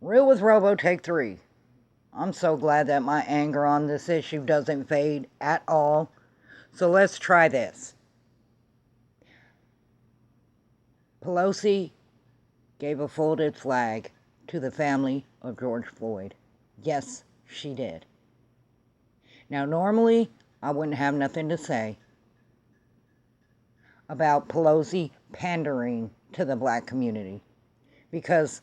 Real with Robo, take 3. I'm so glad that my anger on this issue doesn't fade at all. So let's try this. Pelosi gave a folded flag to the family of George Floyd. Yes, she did. Now, normally, I wouldn't have nothing to say about Pelosi pandering to the black community, because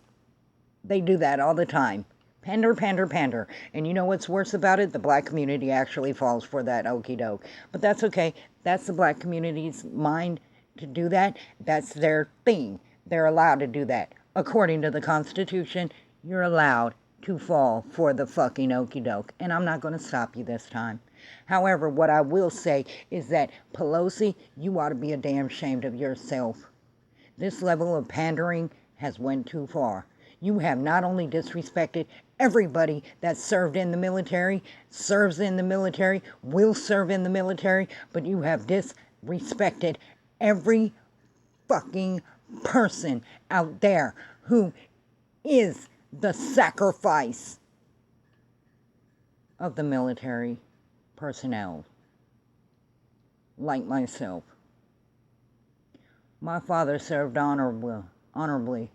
they do that all the time. Pander, pander, pander. And you know what's worse about it? The black community actually falls for that okie doke. But that's okay. That's the black community's mind to do that. That's their thing. They're allowed to do that. According to the Constitution, you're allowed to fall for the fucking okie doke. And I'm not going to stop you this time. However, what I will say is that, Pelosi, you ought to be a damn ashamed of yourself. This level of pandering has went too far. You have not only disrespected everybody that served in the military, serves in the military, will serve in the military, but you have disrespected every fucking person out there who is the sacrifice of the military personnel, like myself. My father served honorably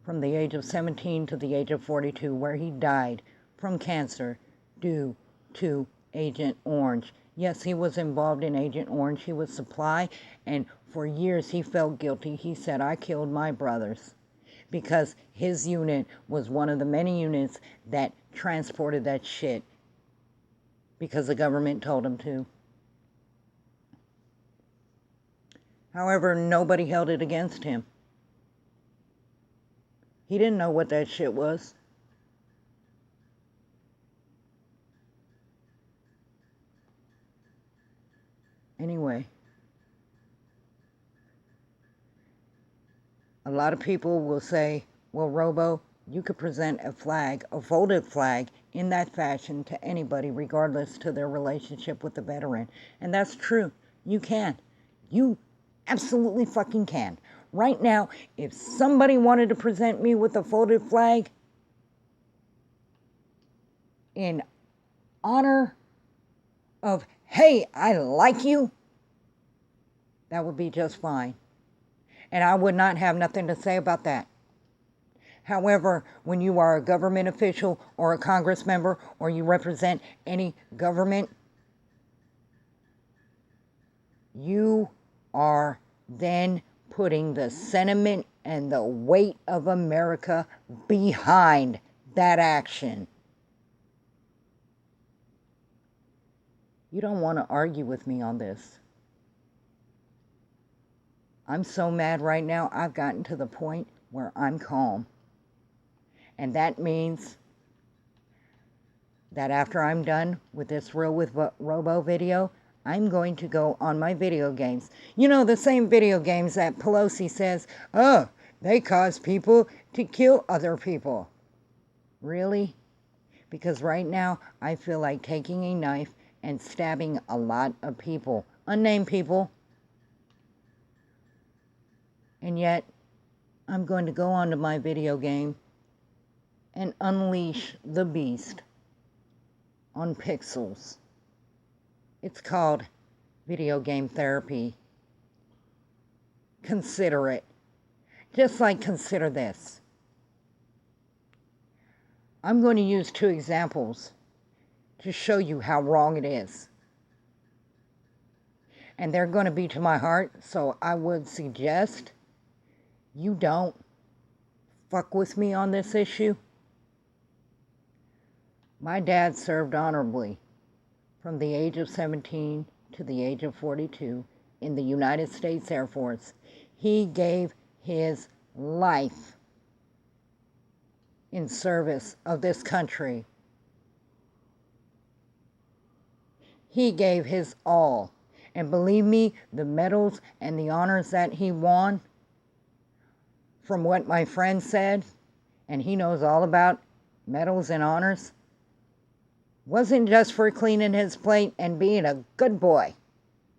from the age of 17 to the age of 42, where he died from cancer due to Agent Orange. Yes, he was involved in Agent Orange. He was supply, and for years he felt guilty. He said, I killed my brothers, because his unit was one of the many units that transported that shit because the government told him to. However, nobody held it against him. He didn't know what that shit was. Anyway, a lot of people will say, well, Robo, you could present a flag, a folded flag, in that fashion to anybody, regardless to their relationship with the veteran. And that's true. You can. You absolutely fucking can. Right now, if somebody wanted to present me with a folded flag in honor of, hey, I like you, that would be just fine. And I would not have nothing to say about that. However, when you are a government official or a Congress member, or you represent any government, you are then putting the sentiment and the weight of America behind that action. You don't want to argue with me on this. I'm so mad right now, I've gotten to the point where I'm calm. And that means that after I'm done with this Real with Robo video, I'm going to go on my video games. You know, the same video games that Pelosi says, oh, they cause people to kill other people. Really? Because right now, I feel like taking a knife and stabbing a lot of people. Unnamed people. And yet, I'm going to go onto my video game and unleash the beast on pixels. It's called video game therapy. Consider it. Just like consider this. I'm going to use 2 examples to show you how wrong it is. And they're going to be to my heart, so I would suggest you don't fuck with me on this issue. My dad served honorably from the age of 17 to the age of 42 in the United States Air Force. He gave his life in service of this country. He gave his all. And believe me, the medals and the honors that he won, from what my friend said, and he knows all about medals and honors, wasn't just for cleaning his plate and being a good boy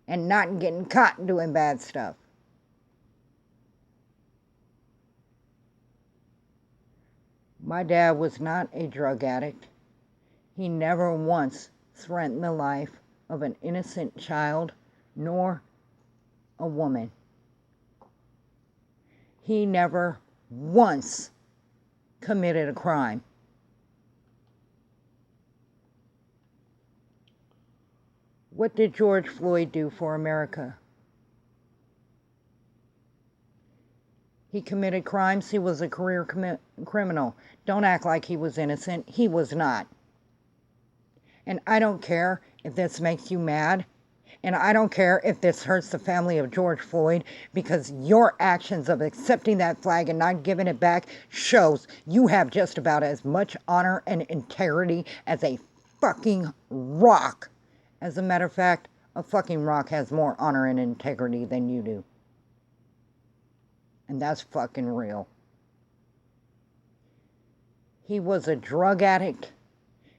and not getting caught doing bad stuff. My dad was not a drug addict. He never once threatened the life of an innocent child nor a woman. He never once committed a crime. What did George Floyd do for America? He committed crimes. He was a career criminal. Don't act like he was innocent. He was not. And I don't care if this makes you mad. And I don't care if this hurts the family of George Floyd, because your actions of accepting that flag and not giving it back shows you have just about as much honor and integrity as a fucking rock. As a matter of fact, a fucking rock has more honor and integrity than you do. And that's fucking real. He was a drug addict.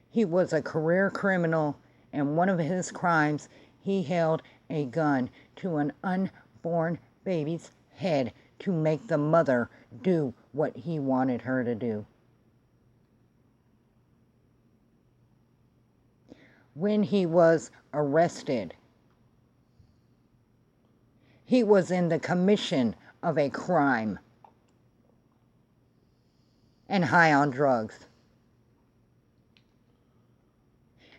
He was a career criminal. And one of his crimes, he held a gun to an unborn baby's head to make the mother do what he wanted her to do. When he was arrested, he was in the commission of a crime and high on drugs.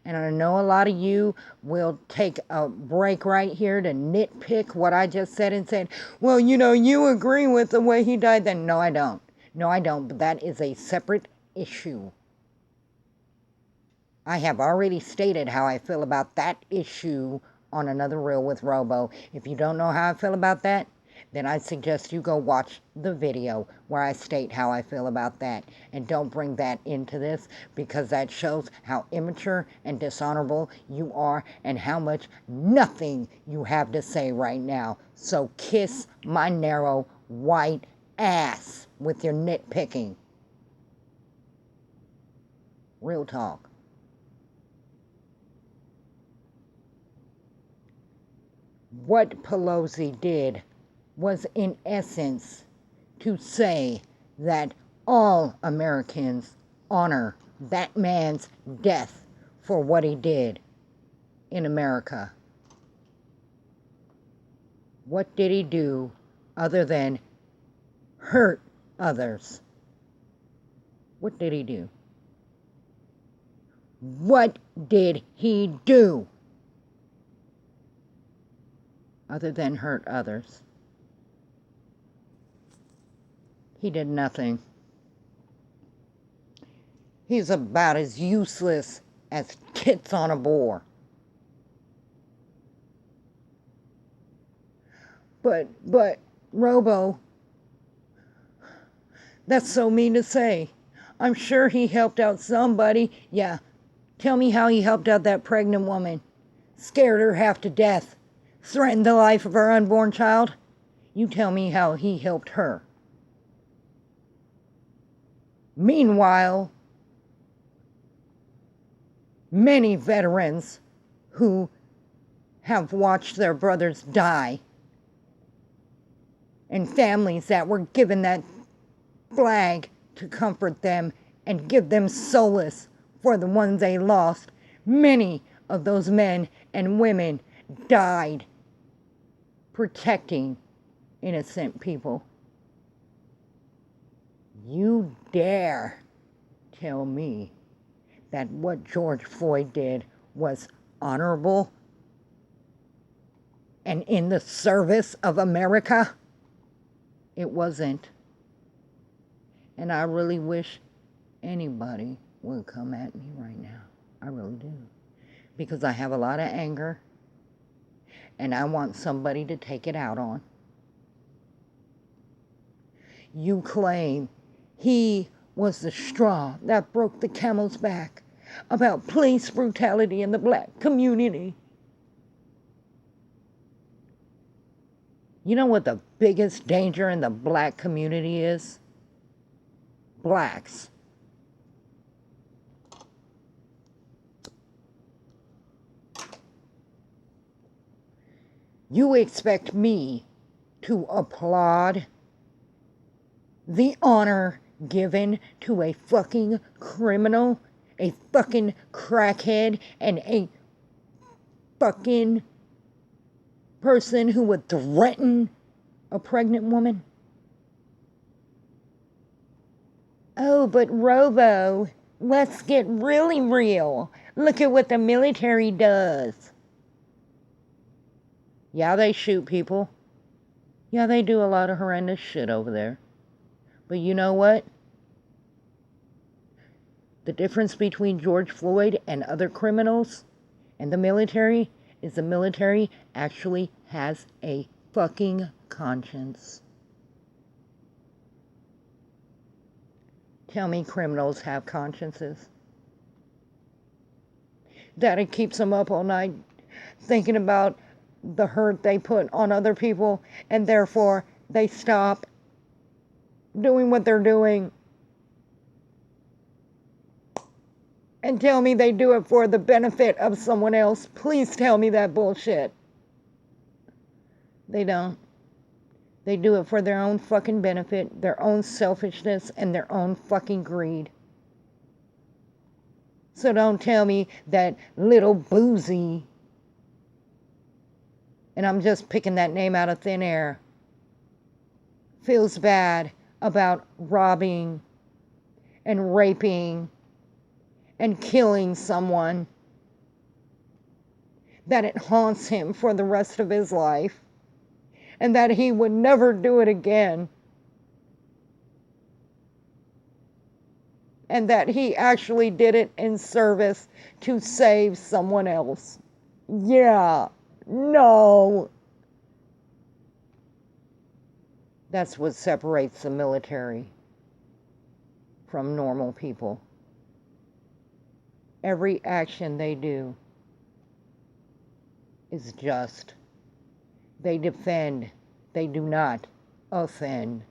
And I know a lot of you will take a break right here to nitpick what I just said and said, well, you agree with the way he died. Then no, I don't. No, I don't. But that is a separate issue. I have already stated how I feel about that issue on another reel with Robo. If you don't know how I feel about that, then I suggest you go watch the video where I state how I feel about that. And don't bring that into this, because that shows how immature and dishonorable you are and how much nothing you have to say right now. So kiss my narrow white ass with your nitpicking. Real talk. What Pelosi did was in essence to say that all Americans honor that man's death for what he did in America. What did he do other than hurt others? What did he do? What did he do other than hurt others? He did nothing. He's about as useless as tits on a boar. But, Robo, that's so mean to say. I'm sure he helped out somebody. Yeah, tell me how he helped out that pregnant woman. Scared her half to death. Threatened the life of her unborn child. You tell me how he helped her. Meanwhile, many veterans who have watched their brothers die, and families that were given that flag to comfort them and give them solace for the ones they lost, many of those men and women died protecting innocent people. You dare tell me that what George Floyd did was honorable and in the service of America? It wasn't. And I really wish anybody would come at me right now. I really do. Because I have a lot of anger and I want somebody to take it out on. You claim he was the straw that broke the camel's back about police brutality in the black community. You know what the biggest danger in the black community is? Blacks. You expect me to applaud the honor given to a fucking criminal, a fucking crackhead, and a fucking person who would threaten a pregnant woman? Oh, but Robo, let's get really real. Look at what the military does. Yeah, they shoot people. Yeah, they do a lot of horrendous shit over there. But you know what? The difference between George Floyd and other criminals and the military is the military actually has a fucking conscience. Tell me criminals have consciences. That it keeps them up all night thinking about the hurt they put on other people, and therefore they stop doing what they're doing. And tell me they do it for the benefit of someone else. Please tell me that bullshit. They don't. They do it for their own fucking benefit, their own selfishness, and their own fucking greed. So don't tell me that little Boozy, and I'm just picking that name out of thin air, feels bad about robbing and raping and killing someone, that it haunts him for the rest of his life, and that he would never do it again, and that he actually did it in service to save someone else. Yeah, no. That's what separates the military from normal people. Every action they do is just. They defend. They do not offend.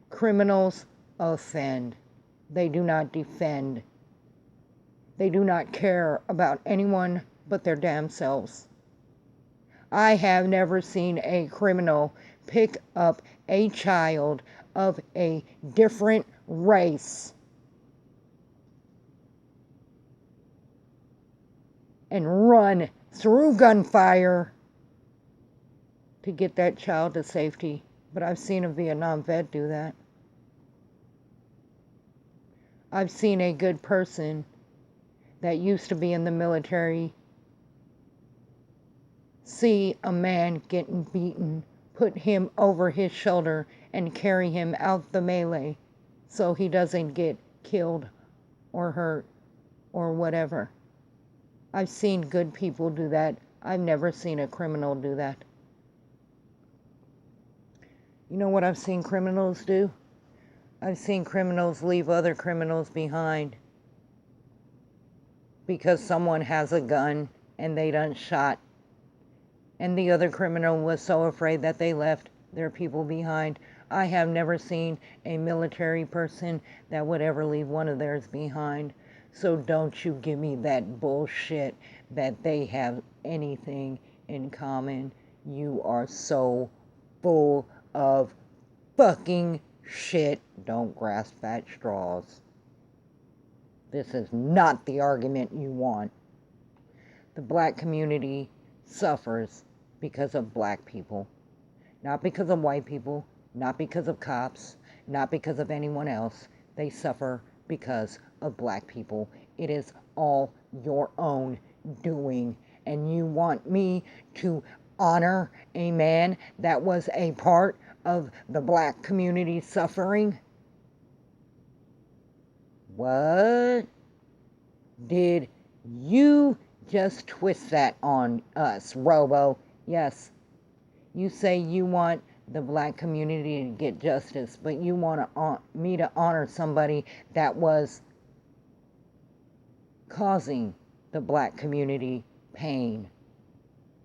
Criminals offend. They do not defend. They do not care about anyone but their damn selves. I have never seen a criminal pick up a child of a different race and run through gunfire to get that child to safety. But I've seen a Vietnam vet do that. I've seen a good person that used to be in the military see a man getting beaten, put him over his shoulder, and carry him out the melee so he doesn't get killed or hurt or whatever. I've seen good people do that. I've never seen a criminal do that. You know what I've seen criminals do? I've seen criminals leave other criminals behind because someone has a gun and they done shot, and the other criminal was so afraid that they left their people behind. I have never seen a military person that would ever leave one of theirs behind. So don't you give me that bullshit that they have anything in common. You are so full of fucking shit. Don't grasp at straws. This is not the argument you want. The black community suffers because of black people. Not because of white people, not because of cops, not because of anyone else. They suffer because of black people. It is all your own doing. And you want me to honor a man that was a part of the black community suffering? What? Did you just twist that on us, Robo? Yes. You say you want the black community to get justice, but you want me to honor somebody that was causing the black community pain.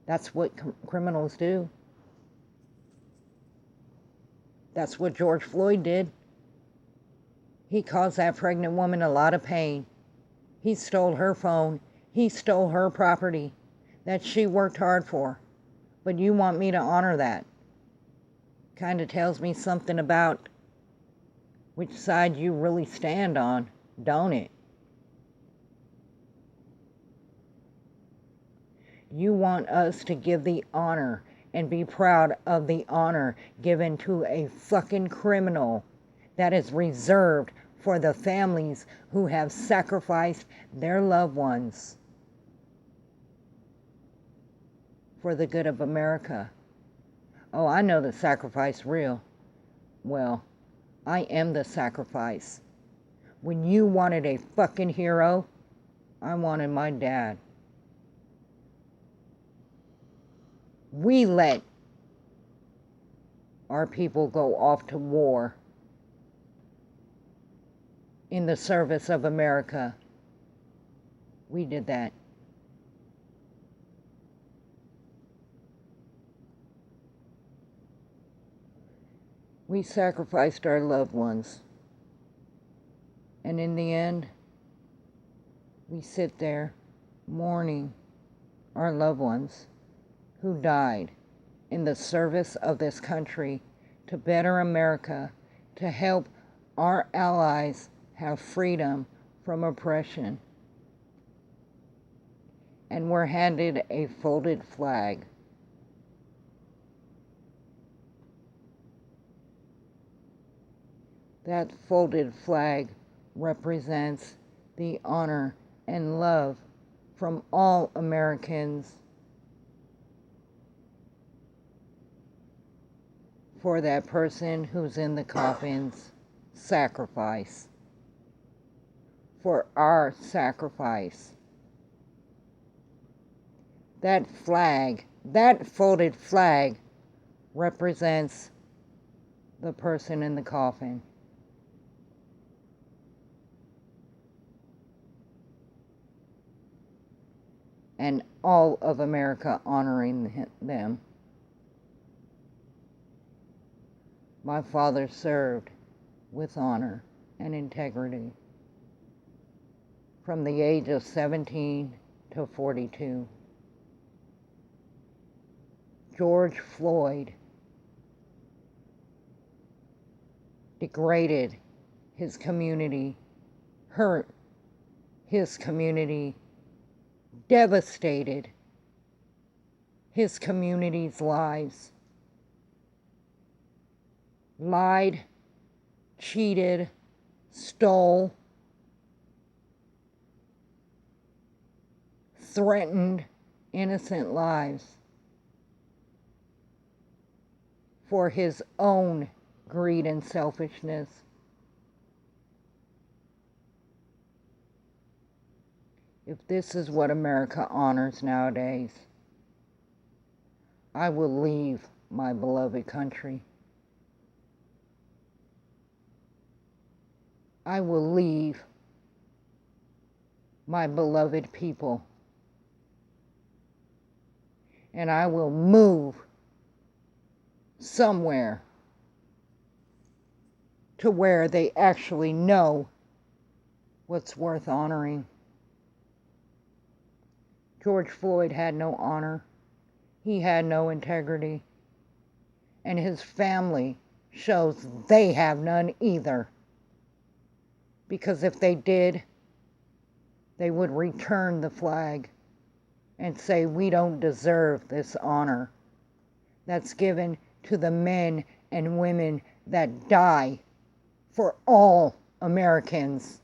That's what criminals do. That's what George Floyd did. He caused that pregnant woman a lot of pain. He stole her phone. He stole her property that she worked hard for. But you want me to honor that. Kind of tells me something about which side you really stand on, don't it? You want us to give the honor and be proud of the honor given to a fucking criminal that is reserved for the families who have sacrificed their loved ones for the good of America. Oh, I know the sacrifice real. Well, I am the sacrifice. When you wanted a fucking hero, I wanted my dad. We let our people go off to war in the service of America. We did that. We sacrificed our loved ones. And in the end, we sit there mourning our loved ones who died in the service of this country to better America, to help our allies have freedom from oppression. And we're handed a folded flag. That folded flag represents the honor and love from all Americans for that person who's in the coffin's sacrifice, for our sacrifice. That flag, that folded flag, represents the person in the coffin. And all of America honoring them. My father served with honor and integrity from the age of 17 to 42. George Floyd degraded his community, hurt his community, devastated his community's lives, lied, cheated, stole, threatened innocent lives for his own greed and selfishness. If this is what America honors nowadays, I will leave my beloved country. I will leave my beloved people. And I will move somewhere to where they actually know what's worth honoring. George Floyd had no honor. He had no integrity. And his family shows they have none either. Because if they did, they would return the flag and say, we don't deserve this honor that's given to the men and women that die for all Americans.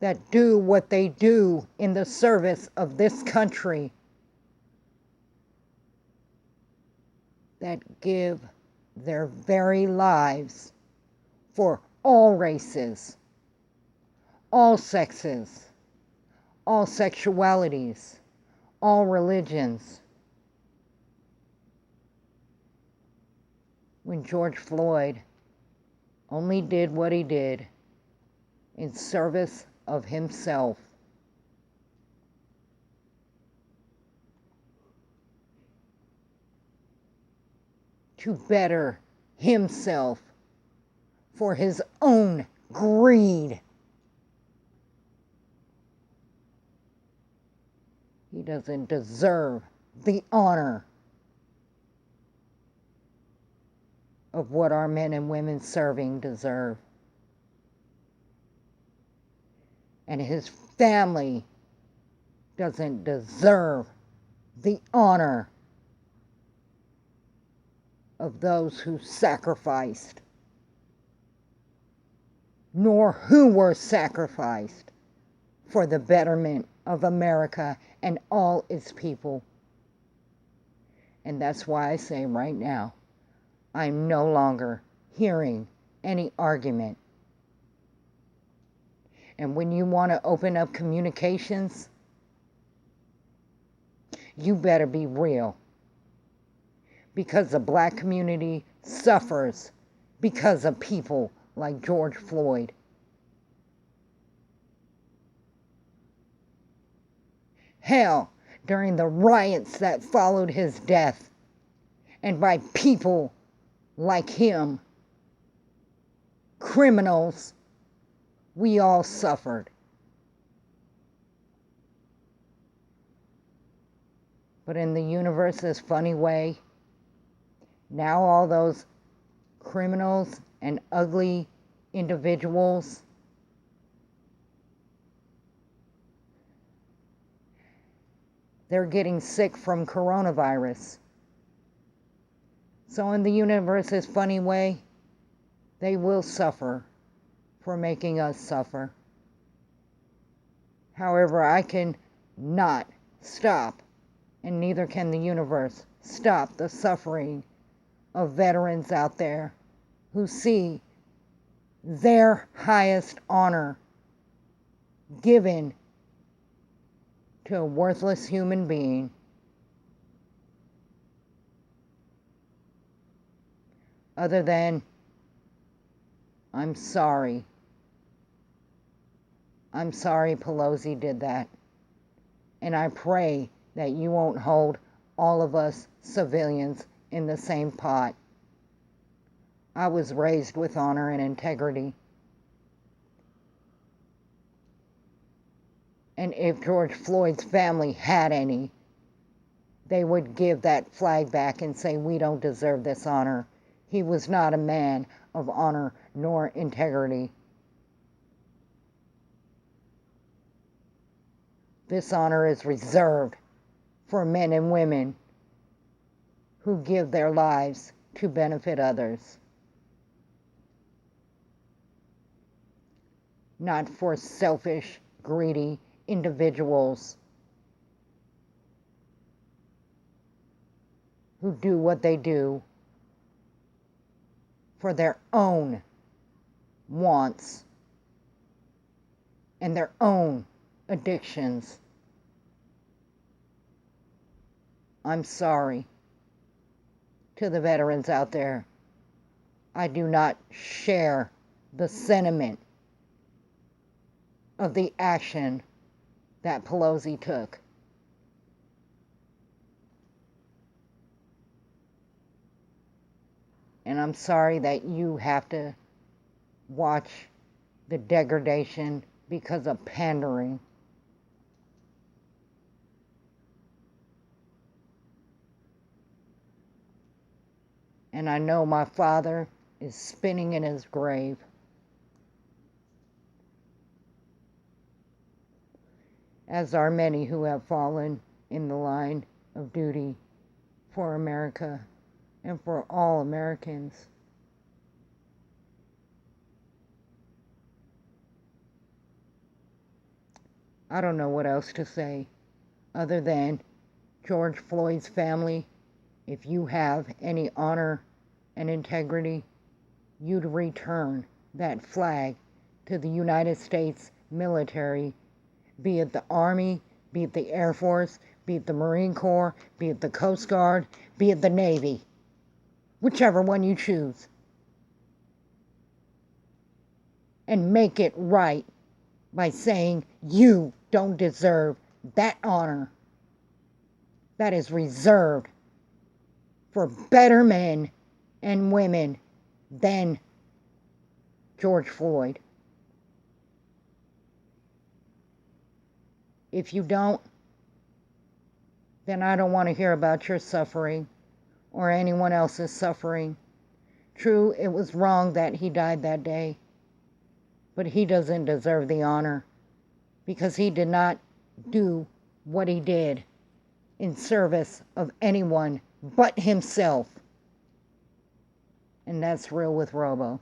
That do what they do in the service of this country. That give their very lives for all races, all sexes, all sexualities, all religions. When George Floyd only did what he did in service of himself, to better himself for his own greed. He doesn't deserve the honor of what our men and women serving deserve. And his family doesn't deserve the honor of those who sacrificed, nor who were sacrificed for the betterment of America and all its people. And that's why I say right now, I'm no longer hearing any argument. And when you want to open up communications, you better be real. Because the black community suffers because of people like George Floyd. Hell, during the riots that followed his death, and by people like him, criminals, we all suffered. But in the universe's funny way, now all those criminals and ugly individuals they're getting sick from coronavirus. So in the universe's funny way, they will suffer for making us suffer. However, I can not stop, and neither can the universe, stop the suffering of veterans out there who see their highest honor given to a worthless human being. Other than, I'm sorry. I'm sorry Pelosi did that. And I pray that you won't hold all of us civilians in the same pot. I was raised with honor and integrity. And if George Floyd's family had any, they would give that flag back and say, we don't deserve this honor. He was not a man of honor nor integrity. This honor is reserved for men and women who give their lives to benefit others, not for selfish, greedy individuals who do what they do for their own wants and their own addictions. I'm sorry to the veterans out there. I do not share the sentiment of the action that Pelosi took. And I'm sorry that you have to watch the degradation because of pandering. And I know my father is spinning in his grave. As are many who have fallen in the line of duty for America and for all Americans. I don't know what else to say other than George Floyd's family, if you have any honor and integrity, you'd return that flag to the United States military, be it the Army, be it the Air Force, be it the Marine Corps, be it the Coast Guard, be it the Navy, whichever one you choose. And make it right by saying you don't deserve that honor that is reserved for better men and women than George Floyd. If you don't, then I don't want to hear about your suffering or anyone else's suffering, True, it was wrong that he died that day, but he doesn't deserve the honor because he did not do what he did in service of anyone but himself. And that's real with Robo.